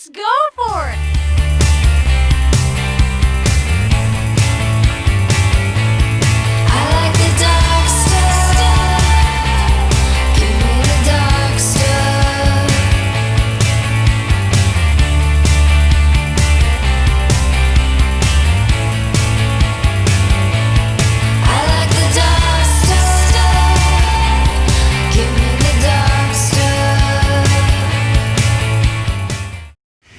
Let's go for it! I like the dark stuff. Give me the dark stuff. I like the dark stuff. Give me the dark stuff.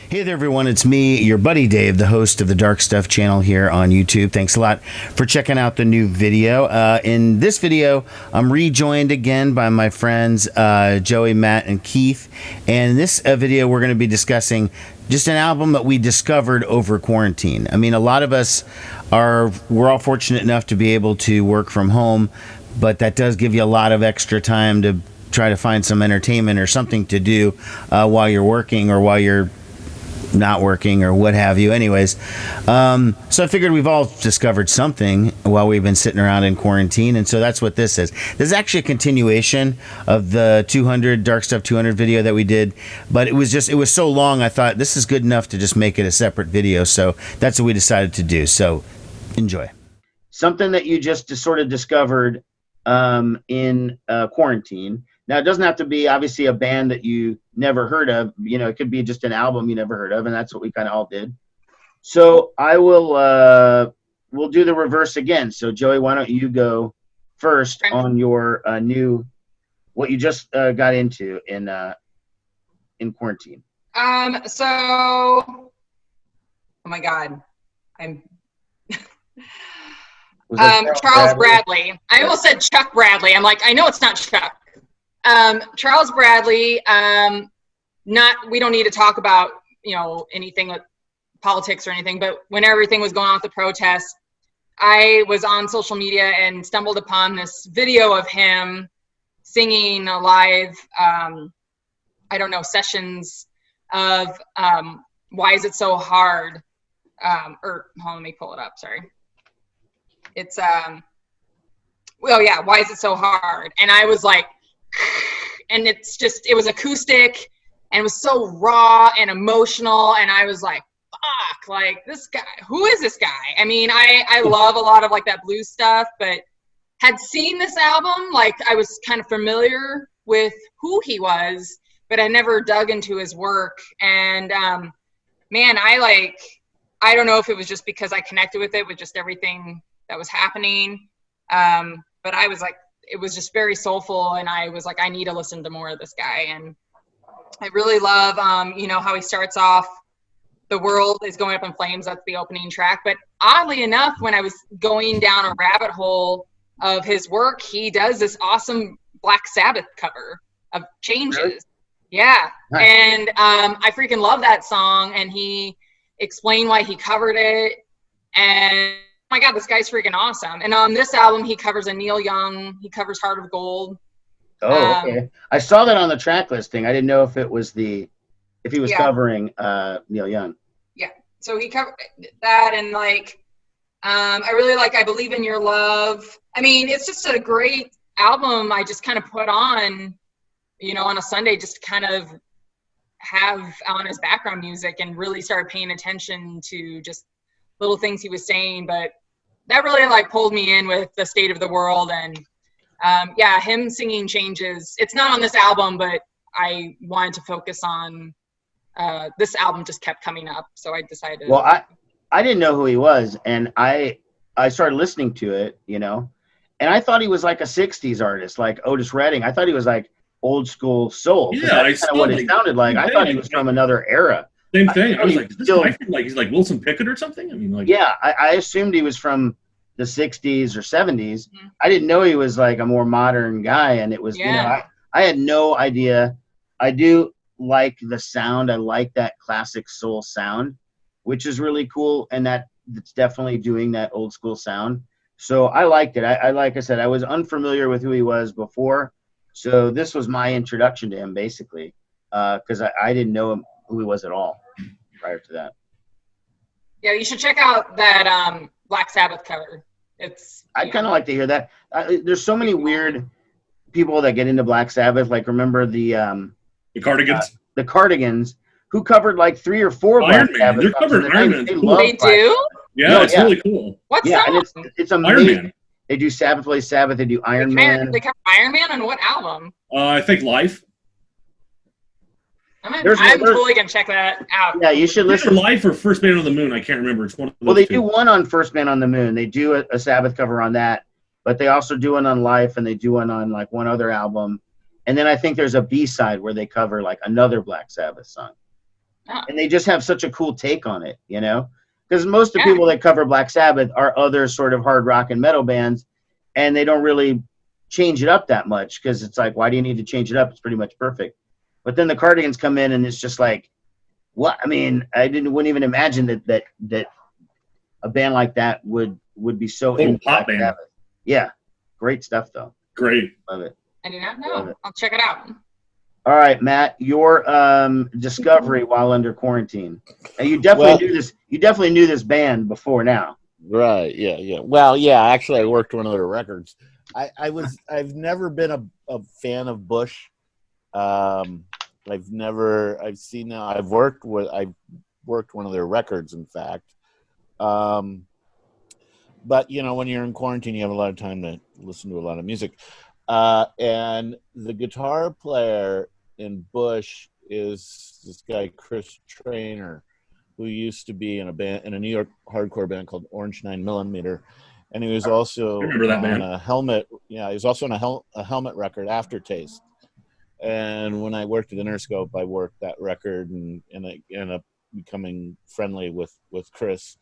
Hey there, everyone. It's me, your buddy Dave, the host of the Dark Stuff channel here on YouTube. Thanks a lot for checking out the new video. In this video, I'm rejoined again by my friends Joey, Matt, and Keith. And in this video, we're going to be discussing just an album that we discovered over quarantine. I mean, a lot of us we're all fortunate enough to be able to work from home, but that does give you a lot of extra time to try to find some entertainment or something to do while you're working or while you're not working or what have you. Anyways, so I figured we've all discovered something while we've been sitting around in quarantine, and so that's what this is. This is actually a continuation of the 200 Dark Stuff 200 video that we did, but it was so long I thought this is good enough to just make it a separate video, so that's what we decided to do. So enjoy. Something that you just sort of discovered in quarantine. Now, it doesn't have to be, obviously, a band that you never heard of. You know, it could be just an album you never heard of, and that's what we kind of all did. So we'll do the reverse again. So, Joey, why don't you go first on your what you just got into in quarantine? Oh my God. Charles Bradley. I almost said Chuck Bradley. I'm like, I know it's not Chuck. Charles Bradley, we don't need to talk about, anything with politics or anything, but when everything was going on with the protests, I was on social media and stumbled upon this video of him singing a live, sessions of, Why Is It So Hard? Let me pull it up. Sorry. It's, Why Is It So Hard? And I was like, and it was acoustic and it was so raw and emotional, and I was like, fuck, like, this guy, who is this guy? I mean, I love a lot of like that blues stuff, but had seen this album, like I was kind of familiar with who he was, but I never dug into his work. And man, I don't know if it was just because I connected with it with just everything that was happening, but I was like, it was just very soulful, and I was like, I need to listen to more of this guy. And I really love, how he starts off, The World Is Going Up in Flames. That's the opening track. But oddly enough, when I was going down a rabbit hole of his work, he does this awesome Black Sabbath cover of Changes. Really? Yeah. Nice. And I freaking love that song. And he explained why he covered it. And oh my God, this guy's freaking awesome. And on this album, he covers a Neil Young. He covers Heart of Gold. Oh, okay. I saw that on the track listing. I didn't know if he was covering Neil Young. Yeah. So he covered that, and I really like I Believe in Your Love. I mean, it's just a great album. I just kind of put on, on a Sunday, just to kind of have on as background music, and really started paying attention to just little things he was saying. But that really pulled me in with the state of the world. And him singing Changes. It's not on this album, but I wanted to focus on this album. Just kept coming up, so I decided. Well, I didn't know who he was, and I started listening to it, and I thought he was like a 60s artist, like Otis Redding. I thought he was like old school soul. Yeah, that's kind of what it sounded like. I thought he was from another era. Same thing. I was like, is this guy from, he's like Wilson Pickett or something? I mean, yeah, I assumed he was from the 60s or 70s. Mm-hmm. I didn't know he was like a more modern guy, and it was, I had no idea. I do like the sound. I like that classic soul sound, which is really cool, and it's definitely doing that old school sound. So I liked it. I like I said, I was unfamiliar with who he was before, so this was my introduction to him, basically, because I didn't know who he was at all prior to that. Yeah, you should check out that Black Sabbath cover. I'd kind of like to hear that. There's so many weird people that get into Black Sabbath. Like, remember the Cardigans? The Cardigans, who covered like 3 or 4 Iron Black Man. Sabbath They're songs in covering the Iron 90s. Man. They Cool. love They Black do? Sabbath. Yeah, No, it's yeah. really cool. What Yeah, song? and it's Iron amazing. Man. They do Sabbath Play Sabbath. They do Iron Man. They cover Iron Man on what album? I think Life. I'm There's totally gonna check that out. Yeah, you should Either listen. Life or First Man on the Moon. I can't remember. It's one of those Well, they two. do one on First Man on the Moon. They do a Sabbath cover on that, but they also do one on Life, and they do one on like one other album. And then I think there's a B-side where they cover like another Black Sabbath song. Oh. And they just have such a cool take on it, you know? Because most of the Yeah. people that cover Black Sabbath are other sort of hard rock and metal bands, and they don't really change it up that much because it's like, why do you need to change it up? It's pretty much perfect. But then the Cardigans come in, and it's just like, what? I mean, wouldn't even imagine that a band like that would be so Little into pop Black band. Sabbath. Yeah, great stuff though. Great. Love it. I do not Love know. it. I'll check it out. All right, Matt, your discovery while under quarantine. And you definitely knew this. You definitely knew this band before now. Right. Yeah. Well, yeah. Actually, I worked on other records. I've never been a fan of Bush. I've worked one of their records, in fact. But when you're in quarantine, you have a lot of time to listen to a lot of music. And the guitar player in Bush is this guy Chris Traynor, who used to be in a New York hardcore band called Orange 9mm, and he was also remember that on band. a Helmet. Yeah, he was also on a Helmet record, Aftertaste. And when I worked at Interscope, I worked that record and I ended up becoming friendly with Chris.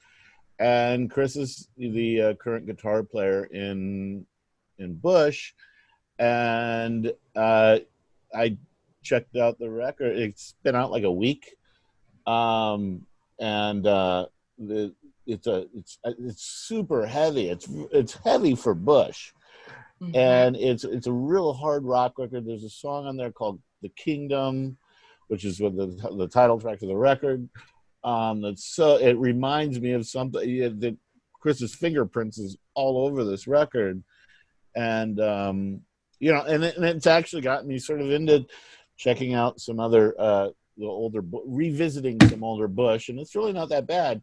And Chris is the current guitar player in Bush, and I checked out the record. It's been out like a week, and it's super heavy. It's heavy for Bush, and it's a real hard rock record. There's a song on there called "The Kingdom," which is what the title track of the record. It reminds me of something that Chris's fingerprints is all over this record, and and it's actually gotten me sort of into checking out some other revisiting some older Bush, and it's really not that bad.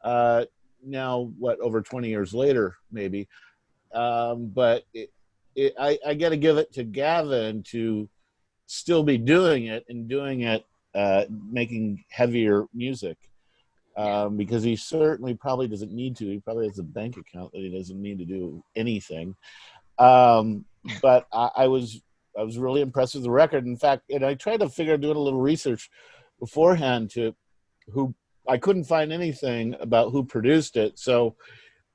Now, over 20 years later, maybe, but I got to give it to Gavin to still be doing it and doing it. Making heavier music because he certainly probably doesn't need to. He probably has a bank account that he doesn't need to do anything. But I was really impressed with the record. In fact, and I tried to doing a little research beforehand to who I couldn't find anything about who produced it. So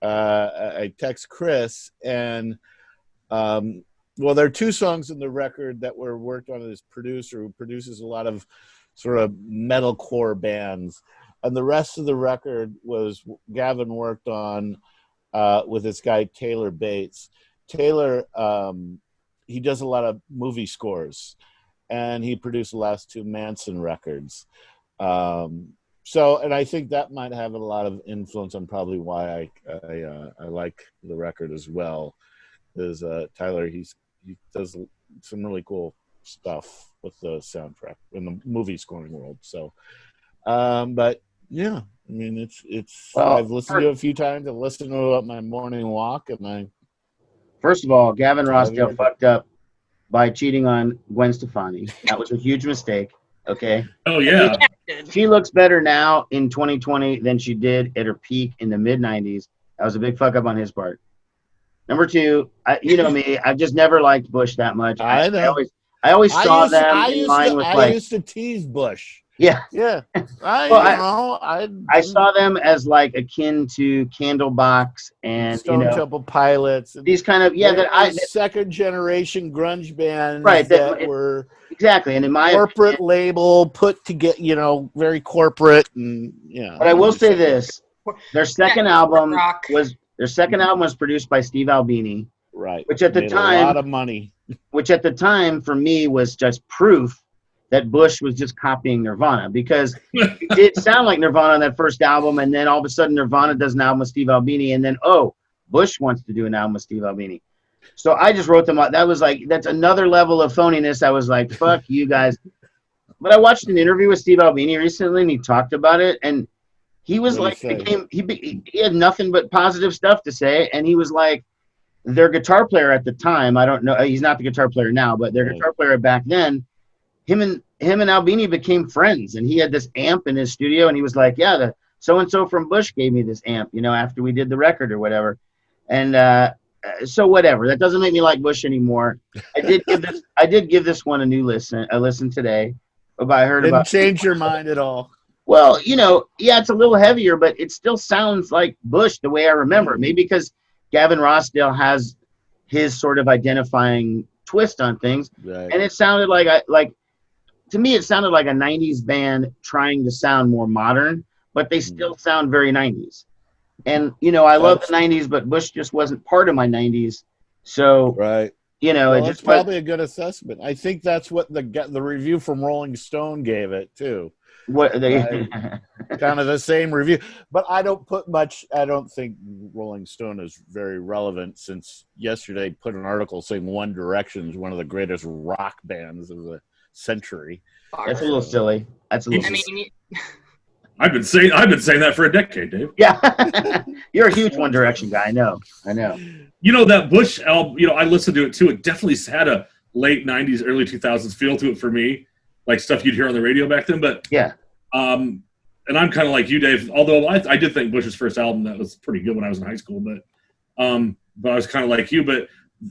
I text Chris and. Well, there are 2 songs in the record that were worked on as producer who produces a lot of sort of metalcore bands. And the rest of the record was Gavin worked on with this guy, Taylor Bates. Taylor, he does a lot of movie scores, and he produced the last 2 Manson records. And I think that might have a lot of influence on probably why I like the record as well. Is Tyler, he does some really cool stuff with the soundtrack in the movie scoring world. So, but yeah, I mean, I've listened to it a few times. I've listened to it on my morning walk, and First of all, Gavin Rossdale fucked up by cheating on Gwen Stefani. That was a huge mistake. Okay. Oh yeah. She looks better now in 2020 than she did at her peak in the mid 90s. That was a big fuck up on his part. Number 2, you know me. I've just never liked Bush that much. I know. I always saw them in line with I used to tease Bush. Yeah. I saw them as like akin to Candlebox and Stone Temple Pilots. These kind of second generation grunge bands, right? That were exactly, and in my corporate label put to get very corporate and But I will say this: their second album was produced by Steve Albini, right? Which at the time, a lot of money. Which at the time for me was just proof that Bush was just copying Nirvana, because it did sound like Nirvana on that first album, and then all of a sudden Nirvana does an album with Steve Albini, and then Bush wants to do an album with Steve Albini. So I just wrote them up. That's another level of phoniness. I was like, fuck you guys. but I watched an interview with Steve Albini recently, and he talked about it, and he was What'd he like, say? he had nothing but positive stuff to say, and he was like, their guitar player at the time, I don't know, he's not the guitar player now, but their Right. guitar player back then, him and Albini became friends, and he had this amp in his studio, and he was like, yeah, the so and so from Bush gave me this amp, you know, after we did the record or whatever, and so whatever. That doesn't make me like Bush anymore. I did give this one a listen today. But I heard Didn't about. change your mind at all. Well, you know, yeah, it's a little heavier, but it still sounds like Bush the way I remember. Maybe because Gavin Rossdale has his sort of identifying twist on things, Right. and it sounded to me, it sounded like a '90s band trying to sound more modern, but they still sound very '90s. And you know, I love the '90s, but Bush just wasn't part of my '90s, so Right. you know, Well, it that's just was. probably a good assessment. I think that's what the review from Rolling Stone gave it too. What they Kind of the same review, but I don't think Rolling Stone is very relevant, since yesterday put an article saying One Direction is one of the greatest rock bands of the century. That's a little silly. That's a little. I silly. mean, I've been saying that for a decade, Dave. Yeah, you're a huge One Direction guy. I know. You know, that Bush album, you know, I listened to it too. It definitely had a late 90s, early 2000s feel to it for me, like stuff you'd hear on the radio back then. But, Yeah, and I'm kind of like you, Dave, although I did think Bush's first album, that was pretty good when I was in high school. But I was kind of like you. But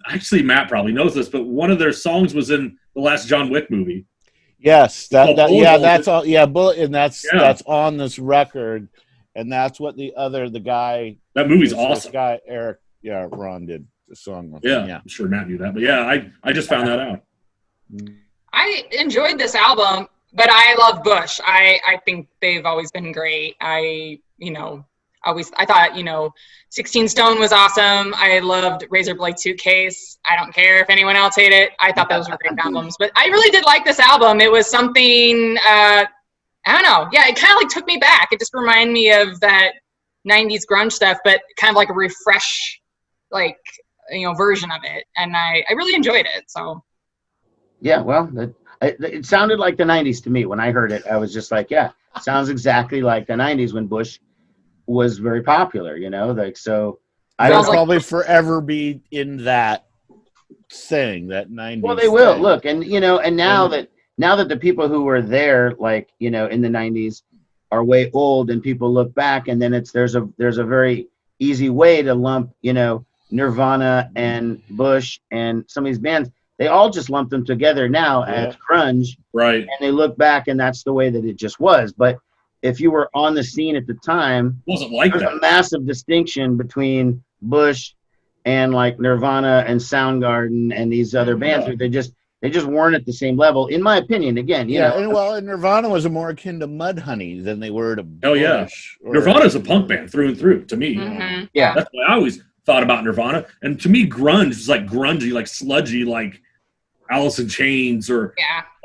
actually, Matt probably knows this, but one of their songs was in the last John Wick movie. Yes, Bullet that's all. Yeah, Bullet, and that's on this record, and that's what the guy. That movie's this awesome. guy Eric, Ron did the song with Yeah, him. Yeah. I'm sure Matt knew that. But yeah, I just found that out. I enjoyed this album, but I love Bush. I think they've always been great. I thought, 16 Stone was awesome. I loved Razor Blade Suitcase. I don't care if anyone else hated it. I thought those were great albums. But I really did like this album. It was something, I don't know. Yeah, it kind of like took me back. It just reminded me of that 90s grunge stuff, but kind of like a refresh, version of it. And I really enjoyed it. So. yeah. Well, it sounded like the '90s to me when I heard it. I was just like, yeah, sounds exactly like the '90s when Bush was very popular. You know, like so. I They'll don't know. probably forever be in that thing, that 90s. Well, they will thing. look, and and now that the people who were there, in the '90s, are way old, and people look back, and then there's a very easy way to lump, Nirvana and Bush and some of these bands. They all just lump them together now as grunge, Right. and they look back, and that's the way that it just was. But if you were on the scene at the time, It wasn't like there's that. a massive distinction between Bush and like Nirvana and Soundgarden and these other bands. They just weren't at the same level, in my opinion. Again, you know. And Nirvana was more akin to Mudhoney than they were to Oh, yeah. Bush. Nirvana's a punk band through and through to me. Mm-hmm. Yeah. That's why I always thought about Nirvana. And to me, grunge is like grungy, like sludgy, like Alice in Chains or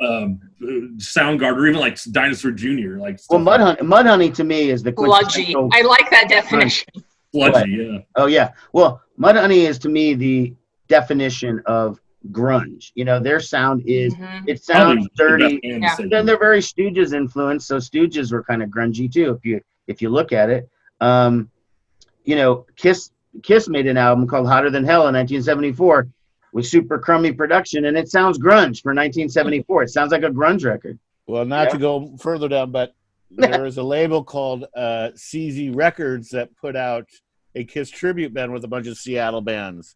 Soundgarden, or even like Dinosaur Jr. Like Well, stuff Mudhoney to me is the Sludgy. quintessential. I like that definition. like sludgy, yeah. Oh yeah. Well, Mudhoney is to me the definition of grunge. Their sound is Mhm. it sounds Probably the dirty. best band to Yeah. say Then they're very Stooges influenced, so Stooges were kind of grungy too. If you look at it, Kiss made an album called Hotter Than Hell in 1974 with super crummy production, and it sounds grunge for 1974. It sounds like a grunge record. Well, not to go further down, but there is a label called CZ Records that put out a Kiss tribute band with a bunch of Seattle bands,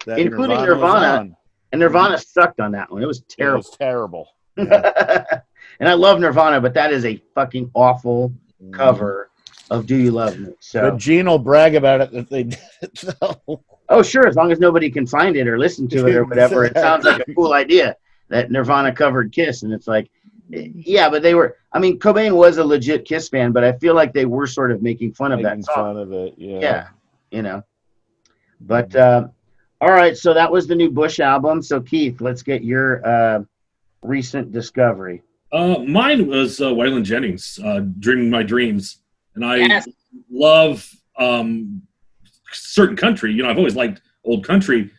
that Including was Nirvana. on. And Nirvana sucked on that one. It was It terrible. was terrible. Yeah. And I love Nirvana, but that is a fucking awful cover of Do You Love Me? So, But Gene will brag about it that they did it, though. oh sure, as long as nobody can find it or listen to it or whatever, it sounds like a cool idea that Nirvana covered Kiss, and it's like, yeah, but they were. I mean, Cobain was a legit Kiss fan, but I feel like they were sort of making fun of that Making song. fun of it, yeah. Yeah, But all right, so that was the new Bush album. So Keith, let's get your recent discovery. Mine was Waylon Jennings, Dreaming My Dreams. And I Yes. love certain country. I've always liked old country,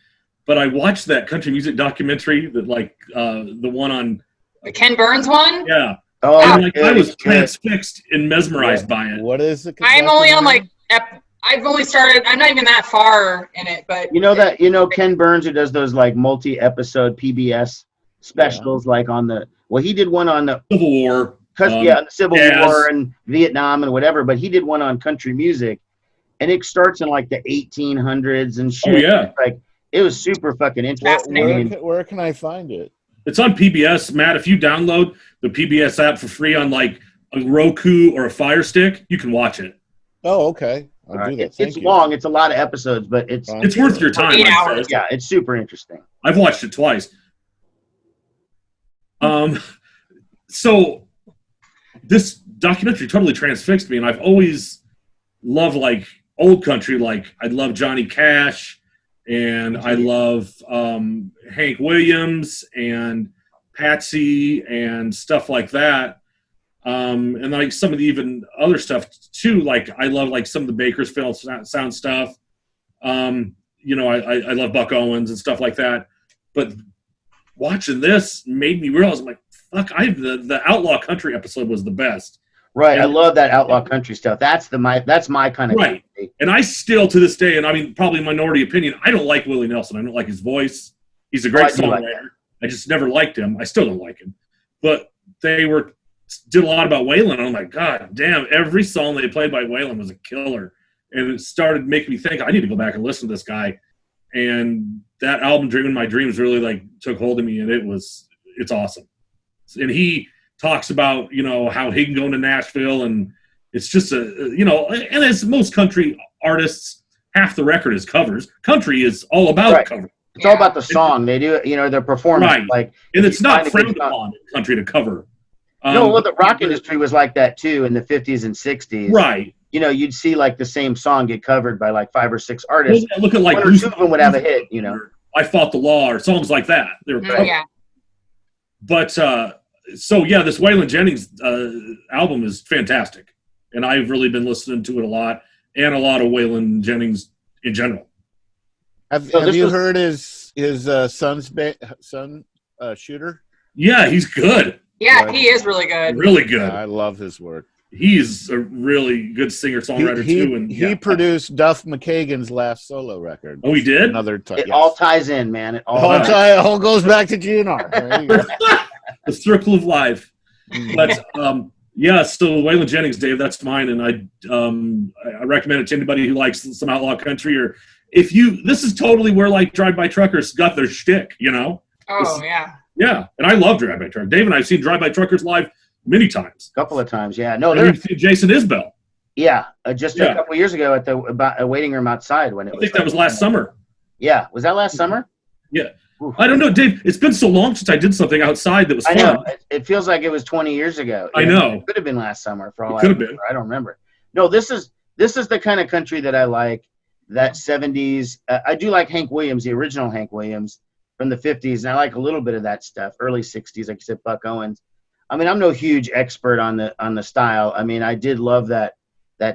but I watched that country music documentary that the one on The Ken Burns one? Yeah. Oh, And like, I good, was good. transfixed and mesmerized by it. What is it? I'm only on like, I've only started, I'm not even that far in it, but. Ken Burns, who does those like multi-episode PBS specials, like on the, well, he did one on the Civil War. the Civil jazz. War and Vietnam and whatever, but he did one on country music, and it starts in like the 1800s and shit. Oh, yeah. Like, it was super fucking interesting. I mean, Where can I find it? It's on PBS, Matt. If you download the PBS app for free on like a Roku or a Fire Stick, you can watch it. Oh, okay. I'll do that. it's Thank you. long. It's a lot of episodes, but it's worth your time. 8 I'd hours. say. yeah, it's super interesting. I've watched it twice. So this documentary totally transfixed me, and I've always loved like old country. Like I love Johnny Cash, and I love Hank Williams and Patsy and stuff like that. And like some of the even other stuff too. Like I love like some of the Bakersfield sound stuff. I love Buck Owens and stuff like that. But watching this made me realize, I'm like, fuck, the Outlaw Country episode was the best. Right, And- I love that outlaw country stuff. That's my kind of Right. country. And I still, to this day, and I mean, probably minority opinion, I don't like Willie Nelson. I don't like his voice. He's a great I do like songwriter. I just never liked him. I still don't like him. But they did a lot about Waylon. And I'm like, God damn, every song they played by Waylon was a killer. And it started making me think, I need to go back and listen to this guy. And that album, Dreaming My Dreams, really like took hold of me, and it's awesome. And he talks about, how he can go into Nashville, and it's just and as most country artists, half the record is covers. Country is all about Right. cover. It's all about the song. They do, their performance. Right. Like, And it's you find not a good frowned song. upon in country to cover. The rock industry was like that too in the 50s and 60s. Right. You'd see like the same song get covered by like 5 or 6 artists. Look at like One or two of them would have a hit, I Fought the Law or songs like that. They were covered. Yeah. But this Waylon Jennings album is fantastic, and I've really been listening to it a lot, and a lot of Waylon Jennings in general. Have So this you was- heard his son Shooter? Yeah, he's good, Yeah, he is really good. really good. I love his work. He's a really good singer songwriter too. And he produced Duff McKagan's last solo record. Oh, he did? Another time. It all ties in, man. It all all goes back to GNR. There you go. The circle of life. But so Waylon Jennings, Dave, that's mine, and I recommend it to anybody who likes some outlaw country, or this is totally where like Drive By Truckers got their shtick, Oh, yeah. Yeah, and I love Drive By Truckers. Dave and I've seen Drive By Truckers live many times. a couple of times. Yeah. No, And we've seen Jason Isbell. just a couple of years ago at the waiting room outside when it I think that was last summer. Yeah. Was that last summer? Yeah. Oof. I don't know, Dave. It's been so long since I did something outside that was I fun. know. It feels like it was 20 years ago. I know. It could have been last summer for all It I could have remember. been. I don't remember. No, this is the kind of country that I like. That 70s. I do like Hank Williams, the original Hank Williams from the 50s, and I like a little bit of that stuff. Early 60s, like you said, Buck Owens. I mean, I'm no huge expert on the style. I mean, I did love that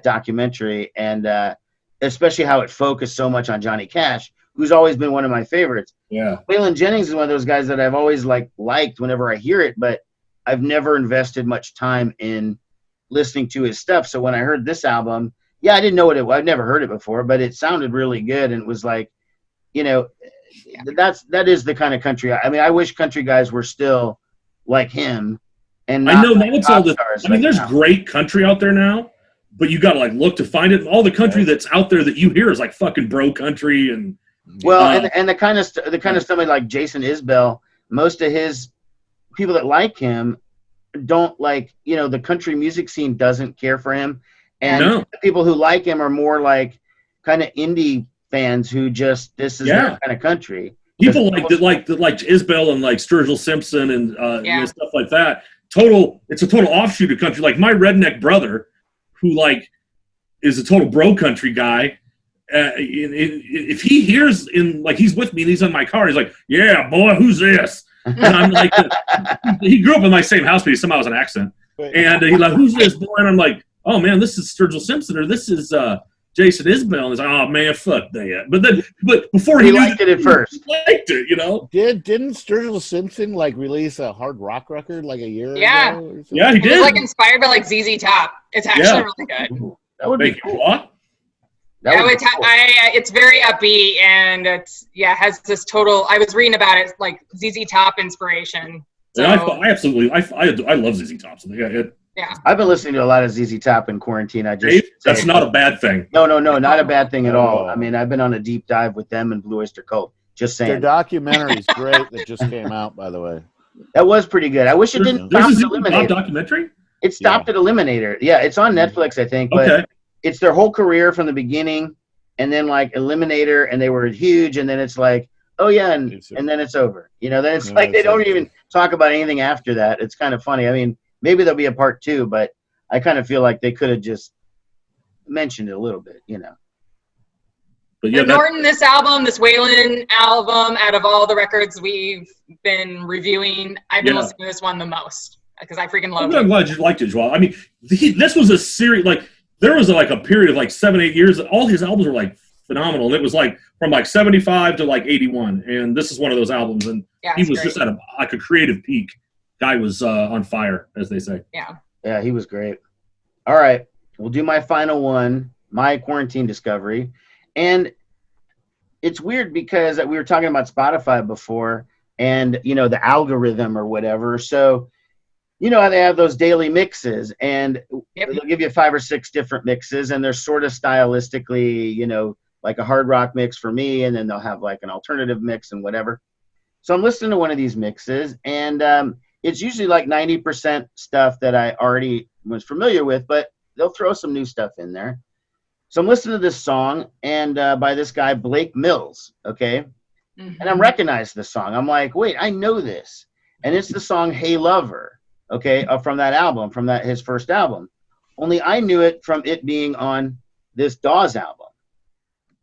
documentary, and especially how it focused so much on Johnny Cash, who's always been one of my favorites. Yeah. Waylon Jennings is one of those guys that I've always liked whenever I hear it, but I've never invested much time in listening to his stuff. So when I heard this album, I didn't know what it was. I've never heard it before, but it sounded really good, and it was like, that is the kind of country. I mean, I wish country guys were still like him. And I know not now like it's all pop this. stars I mean, like there's now. great country out there now, but you got to like look to find it. All the country that's out there that you hear is like fucking bro country and. Well, and the kind of somebody like Jason Isbell, most of his people that like him don't like, the country music scene doesn't care for him, and the people who like him are more like kind of indie fans who just this is their kind of country. People like Isbell and like Sturgill Simpson and stuff like that. It's a total offshoot of country. Like my redneck brother, who like is a total bro country guy. If he hears he's with me and he's in my car, he's like, "Yeah, boy, who's this?" And I'm like, he grew up in my same house, but he somehow has an accent. And he's like, "Who's this boy?" And I'm like, "Oh man, this is Sturgill Simpson, or this is Jason Isbell, and it's like, oh man, fuck that. But before He he knew liked it at first. he liked it, you know. Didn't Sturgill Simpson like release a hard rock record like a year Yeah. ago? Or something? Yeah, he It was did. like inspired by like ZZ Top. It's actually Yeah. really good. That would be Thank you. cool. What? That Yeah, would be cool. it's very upbeat and has this total. I was reading about it like ZZ Top inspiration. So And I absolutely I love ZZ Top. So yeah, I've been listening to a lot of ZZ Top in quarantine. I just Dave, that's not a bad thing. no, not a bad thing at all. Oh. I mean, I've been on a deep dive with them and Blue Oyster Cult. Just Their saying, documentary's great that just came out, by the way. that was pretty good. I wish it didn't There's stop a at ZZ Top Eliminator. documentary. It stopped at Eliminator. Yeah, it's on Netflix, I think. But Okay. it's their whole career from the beginning, and then like Eliminator, and they were huge, and then it's like, oh yeah, and then it's over. You know, then it's No, like they it's don't over. even talk about anything after that. It's kind of funny. I mean, maybe there'll be a part 2, but I kind of feel like they could have just mentioned it a little bit, you know. But yeah, and Norton, this Waylon album, out of all the records we've been reviewing, I've been listening to this one the most because I freaking love I'm it. glad you liked it, Joel. I mean, this was a series, like, there was like a period of like 7-8 years. All his albums were like phenomenal. And it was like from like 75 to like 81. And this is one of those albums. And Yeah, he it's was great. just at a creative peak. Guy was on fire, as they say. Yeah. Yeah, he was great. All right, we'll do my final one, my quarantine discovery. And it's weird because we were talking about Spotify before and, you know, the algorithm or whatever. So, you know how they have those daily mixes and they'll give you 5 or 6 different mixes and they're sort of stylistically, you know, like a hard rock mix for me. And then they'll have like an alternative mix and whatever. So I'm listening to one of these mixes and it's usually like 90% stuff that I already was familiar with, but they'll throw some new stuff in there. So I'm listening to this song and by this guy, Blake Mills. Okay. Mm-hmm. And I'm recognized this song. I'm like, wait, I know this. And it's the song Hey Lover. Okay, from that album, from his first album. Only I knew it from it being on this Dawes album.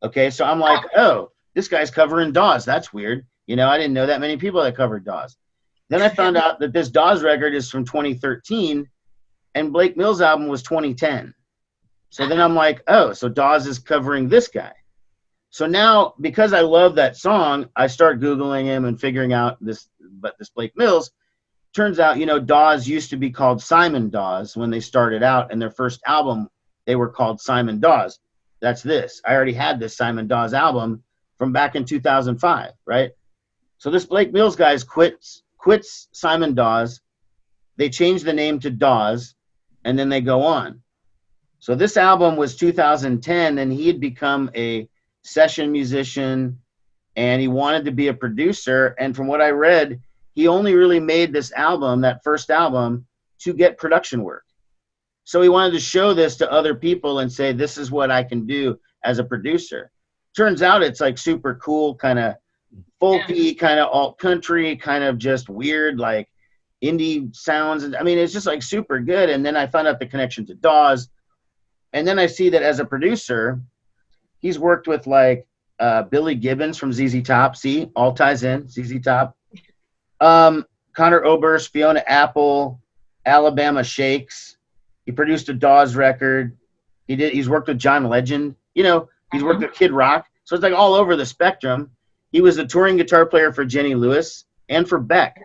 Okay, so I'm like, oh, this guy's covering Dawes. That's weird. You know, I didn't know that many people that covered Dawes. Then I found out that this Dawes record is from 2013, and Blake Mills' album was 2010. So then I'm like, oh, so Dawes is covering this guy. So now, because I love that song, I start Googling him and figuring out this Blake Mills. Turns out, you know, Dawes used to be called Simon Dawes when they started out, and their first album, they were called Simon Dawes. That's this. I already had this Simon Dawes album from back in 2005, right? So this Blake Mills guy quits Simon Dawes. They change the name to Dawes, and then they go on. So this album was 2010, and he had become a session musician, and he wanted to be a producer. And from what I read, he only really made this album, that first album, to get production work. So he wanted to show this to other people and say, this is what I can do as a producer. Turns out it's like super cool, kind of folky, kind of alt country, kind of just weird, like indie sounds. And I mean, it's just like super good. And then I found out the connection to Dawes. And then I see that as a producer, he's worked with like Billy Gibbons from ZZ Top. See, all ties in, ZZ Top. Connor Oberst, Fiona Apple, Alabama Shakes. He produced a Dawes record. He's worked with John Legend. You know, he's worked with Kid Rock. So it's like all over the spectrum. He was a touring guitar player for Jenny Lewis and for Beck.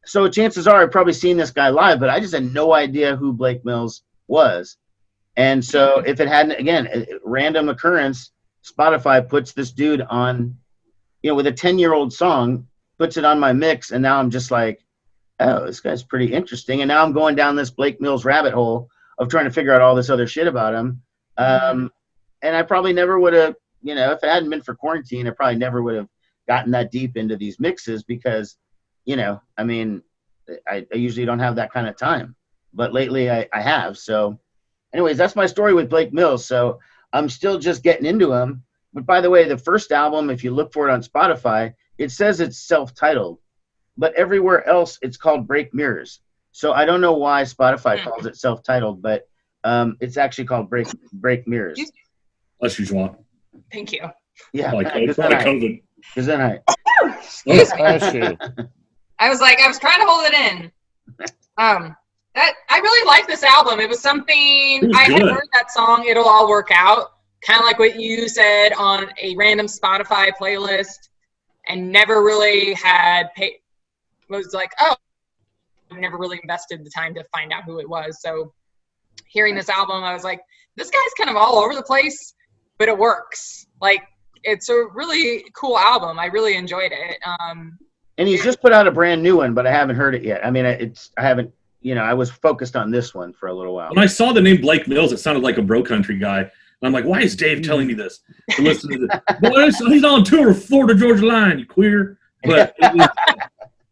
So chances are I've probably seen this guy live, but I just had no idea who Blake Mills was. And so if it hadn't, again, a random occurrence, Spotify puts this dude on, you know, with a 10-year-old song, puts it on my mix, and now I'm just like, oh, this guy's pretty interesting. And now I'm going down this Blake Mills rabbit hole of trying to figure out all this other shit about him. And I probably never would have, you know, if it hadn't been for quarantine, I probably never would have gotten that deep into these mixes because, you know, I mean, I usually don't have that kind of time. But lately I have. So anyways, that's my story with Blake Mills. So I'm still just getting into him. But by the way, the first album, if you look for it on Spotify, it says it's self-titled. But everywhere else, it's called Break Mirrors. So I don't know why Spotify calls it self-titled, but it's actually called Break Mirrors. Unless you want. Thank you. Yeah. Like COVID. Because then I. Bless you. I was trying to hold it in. That I really like this album. It was something It was I had good. heard that song. It'll all work out. kind of like what you said, on a random Spotify playlist, and never really was like, oh, I never really invested the time to find out who it was. So hearing this album, I was like, this guy's kind of all over the place, but it works. Like, it's a really cool album. I really enjoyed it. And he's just put out a brand new one, but I haven't heard it yet. I mean, I haven't, I was focused on this one for a little while. When I saw the name Blake Mills, it sounded like a bro country guy. And I'm like, why is Dave telling me this? To listen to this. Boy, he's on tour with Florida Georgia Line, you queer. But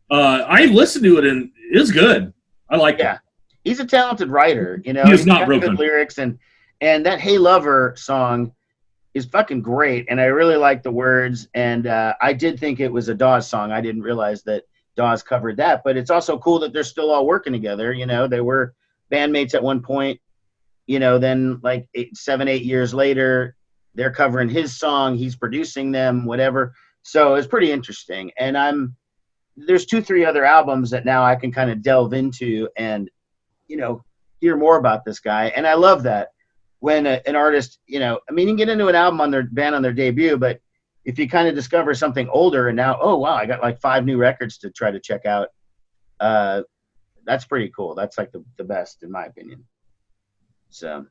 I listened to it, and it's good. I like it. He's a talented writer. He is not got broken. Good lyrics, and that "Hey Lover" song is fucking great, and I really like the words. And I did think it was a Dawes song. I didn't realize that Dawes covered that, but it's also cool that they're still all working together. They were bandmates at one point. Then like 7-8 years later, they're covering his song. He's producing them, whatever. So it's pretty interesting. And there's 2-3 other albums that now I can kind of delve into and, hear more about this guy. And I love that when an artist, you can get into an album on their band on their debut, but if you kind of discover something older and now, oh, wow, I got like 5 new records to try to check out. That's pretty cool. That's like the best in my opinion. So,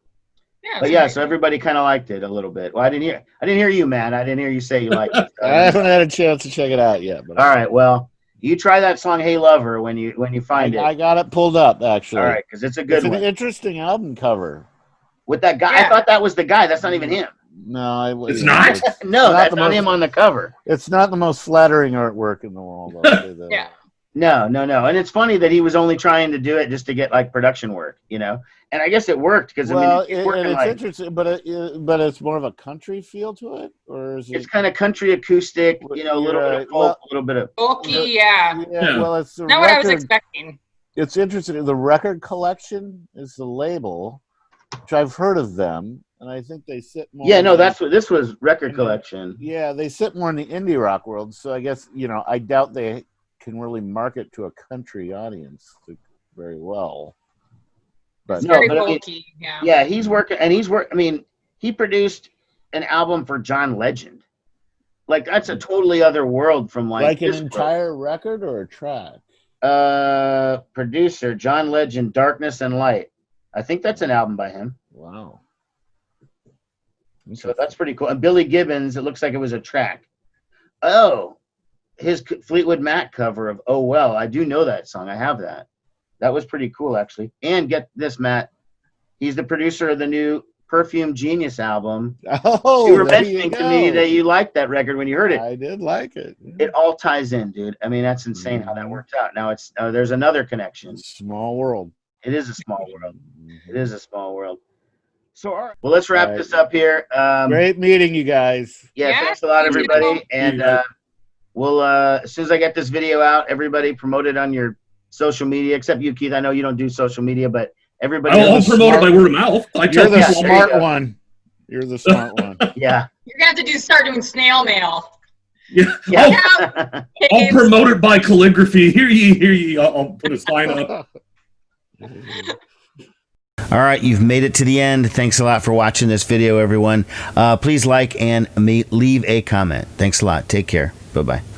so everybody kind of liked it a little bit. Well, I didn't hear you, man. I didn't hear you say you liked it. I haven't had a chance to check it out yet. But all right. Well, you try that song, "Hey Lover," when you find it. I got it pulled up, actually. All right, because it's a good one. It's an interesting album cover. With that guy, I thought that was the guy. That's not even him. No, it's not. No, that's not him on the cover. It's not the most flattering artwork in the world. I'll say that. Yeah. No. And it's funny that he was only trying to do it just to get like production work, And I guess it worked because it's interesting, but it's more of a country feel to it, or is it? It's kind of country acoustic, a little bit of folk, a little bit of folky. Yeah. Well, it's the not what I was expecting. It's interesting. The Record Collection is the label, which I've heard of them, and I think they sit more. Yeah, no, that's what this was. Record Collection. Yeah, they sit more in the indie rock world, so I guess I doubt they can really market to a country audience very well. But it's very folky. Yeah, he's working, and he produced an album for John Legend. Like that's a totally other world from like an entire record or a track. Producer John Legend, Darkness and Light. I think that's an album by him. Wow. So that's pretty cool. And Billy Gibbons, it looks like it was a track. Oh, his Fleetwood Mac cover of "Oh Well." I do know that song. I have that. That was pretty cool, actually. And get this, Matt. He's the producer of the new Perfume Genius album. Oh, you were mentioning to me that you liked that record when you heard it. I did like it. It all ties in, dude. I mean, that's insane how that worked out. Now it's there's another connection. Small world. It is a small world. It is a small world. So, all right. Well, let's wrap this up here. Great meeting you guys. Yeah, thanks a lot, everybody. And we'll as soon as I get this video out, everybody promote it on your social media, except you, Keith. I know you don't do social media, but everybody. I'll promote it by word of mouth. You're the smart one. You're the smart one. Yeah. You're gonna have to start doing snail mail. Yeah. I'll promote it by calligraphy. Hear ye. I'll put a sign up. All right, you've made it to the end. Thanks a lot for watching this video, everyone. Please like and leave a comment. Thanks a lot. Take care. Bye-bye.